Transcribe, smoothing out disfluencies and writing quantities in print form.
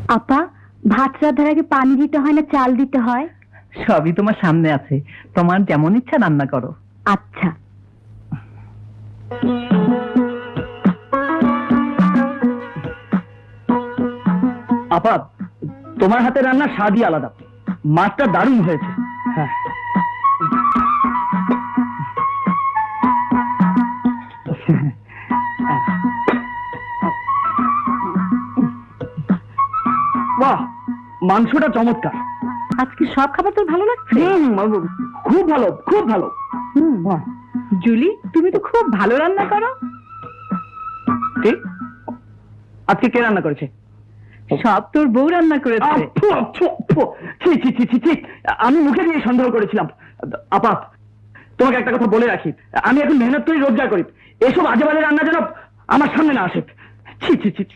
আপা, ভাত রান্নার আগে পানি দিতে হয় না চাল দিতে হয়? সবই তোমার সামনে আছে, তোমার যেমন ইচ্ছা রান্না করো। আচ্ছা। আপা, তোমার হাতে রান্নার স্বাদই আলাদা। মাছটা দারুণ হয়েছে। হ্যাঁ, বাহ, মাংসটা চমৎকার। আজকে সব খাবার তোর ভালো লাগছে? খুব ভালো, খুব ভালো। বাহ। জুলি, তুমি তো খুব ভালো রান্না করো। ঠিক, আজকে কে রান্না করেছে? সব তোর বউ রান্না করেছে। আফু, আফু, আফু। ছি, ছি, ছি, ছি, ছি। আমি মুখে দিয়ে সন্দেহ করেছিলাম। আপা, তোমাকে একটা কথা বলে রাখি, আমি এখন মেহনত করে রোজগার করি। এসব আজে বাজে রান্না যেন আমার সামনে না আসে। ছি, ছি, ছি, ছি।